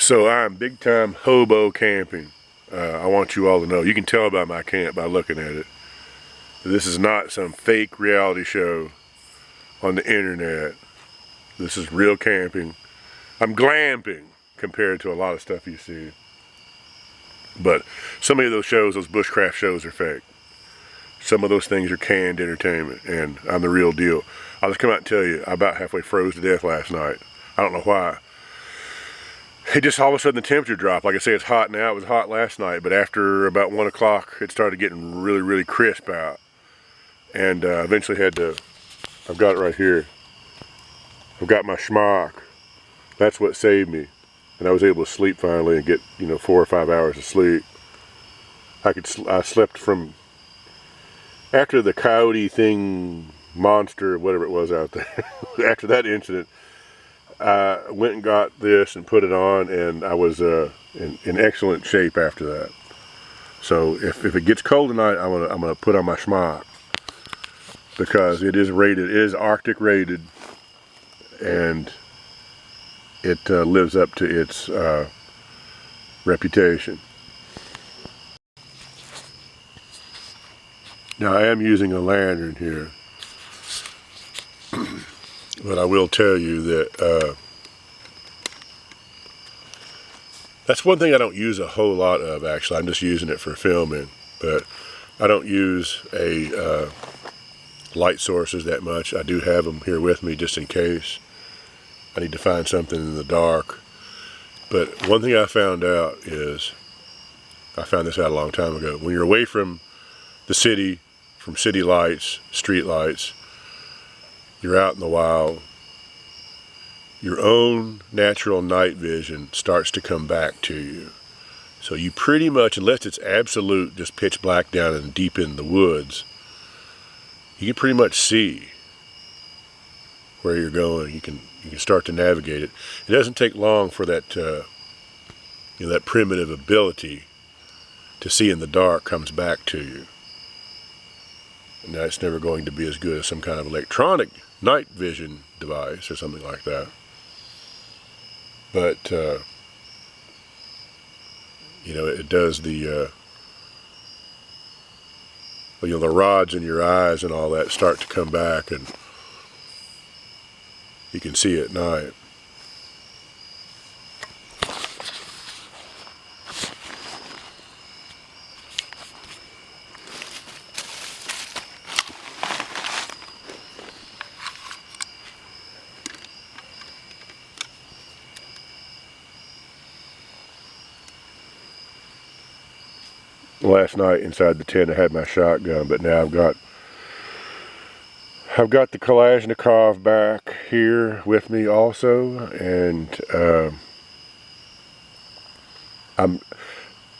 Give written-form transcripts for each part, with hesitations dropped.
So I'm big time hobo camping. I want you all to know. You can tell by my camp by looking at it. This is not some fake reality show on the internet. This is real camping. I'm glamping compared to a lot of stuff you see. But so many of those shows, those bushcraft shows, are fake. Some of those things are canned entertainment, and I'm the real deal. I'll just come out and tell you, I about halfway froze to death last night. I don't know why. It just all of a sudden the temperature dropped. Like I say, it's hot now. It was hot last night, but after about 1 o'clock, it started getting really, really crisp out. And eventually had to, I've got it right here. I've got my schmock. That's what saved me. And I was able to sleep finally and get, 4 or 5 hours of sleep. I slept from, after the coyote thing, monster, whatever it was out there, after that incident, I went and got this and put it on, and I was in excellent shape after that. So if it gets cold tonight, I'm gonna put on my schmock, because it is rated, it is Arctic rated, and it lives up to its reputation. Now I am using a lantern here, but I will tell you that that's one thing I don't use a whole lot of, actually. I'm just using it for filming, but I don't use light sources that much. I do have them here with me just in case I need to find something in the dark. But one thing I found out is, I found this out a long time ago, when you're away from the city, from city lights, street lights, you're out in the wild, your own natural night vision starts to come back to you. So you pretty much, unless it's absolute just pitch black down and deep in the woods, you can pretty much see where you're going. You can start to navigate it. It doesn't take long for that that primitive ability to see in the dark comes back to you. And that's never going to be as good as some kind of electronic night vision device or something like that. But it does the the rods in your eyes and all that start to come back, and you can see at night. Last night inside the tent I had my shotgun, but now I've got the Kalashnikov back here with me also, and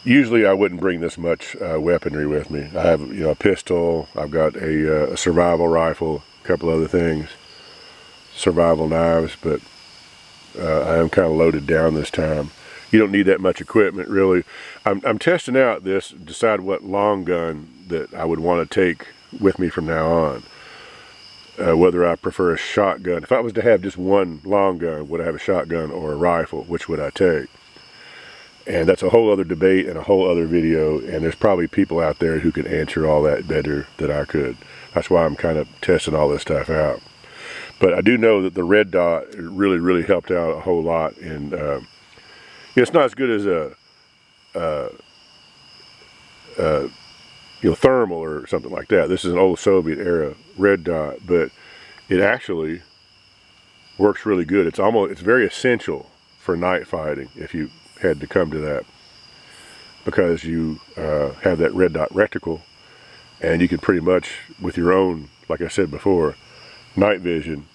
usually I wouldn't bring this much weaponry with me. I have a pistol, I've got a survival rifle, a couple other things, survival knives, but I am kind of loaded down this time. You don't need that much equipment, really. I'm testing out this, decide what long gun that I would want to take with me from now on. Whether I prefer a shotgun. If I was to have just one long gun, would I have a shotgun or a rifle? Which would I take? And that's a whole other debate and a whole other video, and there's probably people out there who could answer all that better than I could. That's why I'm kind of testing all this stuff out. But I do know that the red dot really, really helped out a whole lot in it's not as good as a thermal or something like that. This is an old Soviet era red dot, but it actually works really good. It's very essential for night fighting if you had to come to that, because you have that red dot reticle, and you can pretty much, with your own, like I said before, night vision,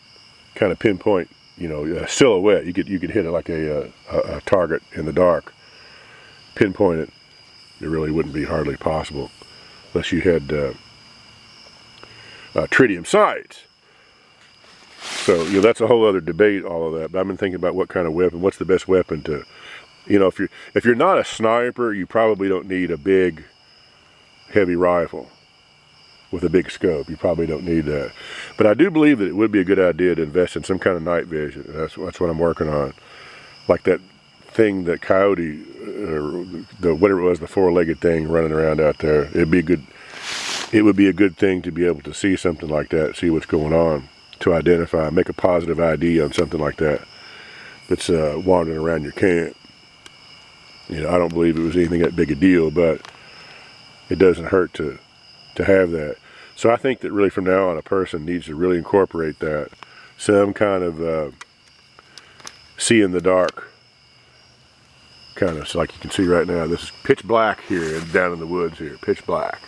kind of pinpoint a silhouette. You could hit it like a target in the dark, pinpoint it. It really wouldn't be hardly possible unless you had tritium sights. So that's a whole other debate, all of that. But I've been thinking about what kind of weapon, what's the best weapon to, if you're not a sniper, you probably don't need a big, heavy rifle with a big scope. You probably don't need that. But I do believe that it would be a good idea to invest in some kind of night vision. That's what I'm working on. Like that thing, that coyote, the whatever it was, the four-legged thing running around out there, it would be a good thing to be able to see something like that, see what's going on, to identify, make a positive ID on something like that that's wandering around your camp. You know, I don't believe it was anything that big a deal, but it doesn't hurt to have that. So I think that really from now on, a person needs to really incorporate that, some kind of see in the dark kind of, so like you can see right now, this is pitch black here down in the woods here, pitch black.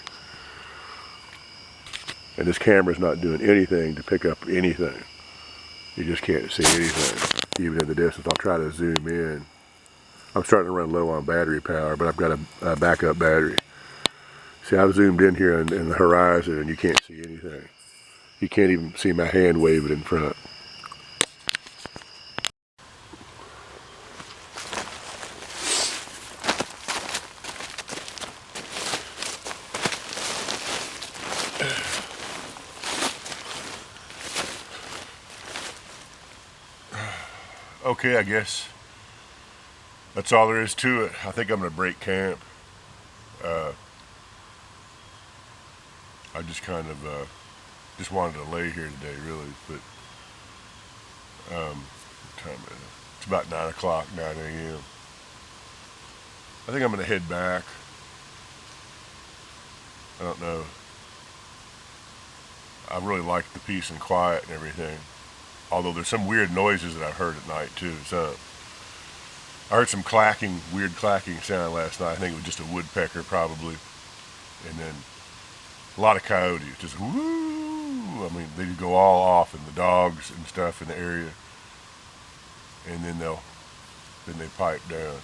And this camera's not doing anything to pick up anything. You just can't see anything, even in the distance. I'll try to zoom in. I'm starting to run low on battery power, but I've got a backup battery. See, I've zoomed in here in the horizon and you can't see anything. You can't even see my hand waving in front. Okay, I guess that's all there is to it. I think I'm gonna break camp. I just kind of just wanted to lay here today, really, but what time is it? It's about 9 o'clock, 9 a.m. I think I'm gonna head back. I don't know. I really like the peace and quiet and everything. Although there's some weird noises that I've heard at night too. So I heard some clacking, weird clacking sound last night. I think it was just a woodpecker probably. And then a lot of coyotes, just woo. I mean, they go all off, and the dogs and stuff in the area. And then they pipe down.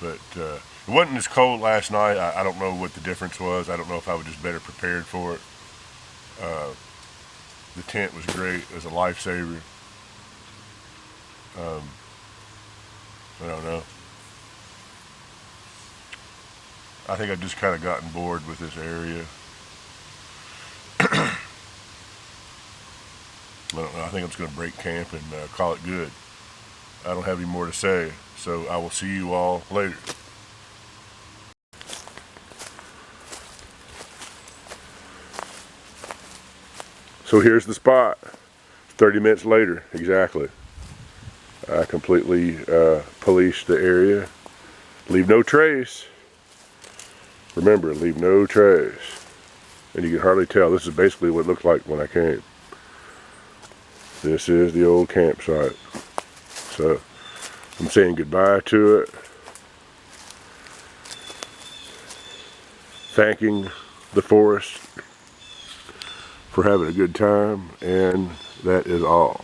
But it wasn't as cold last night. I don't know what the difference was. I don't know if I was just better prepared for it. The tent was great. It was a lifesaver. I don't know. I think I've just kind of gotten bored with this area. I don't know. I think I'm just going to break camp and call it good. I don't have any more to say, so I will see you all later. So here's the spot. 30 minutes later, exactly. I completely policed the area. Leave no trace. Remember, leave no trace. And you can hardly tell. This is basically what it looked like when I came. This is the old campsite. So I'm saying goodbye to it. Thanking the forest for having a good time, and that is all.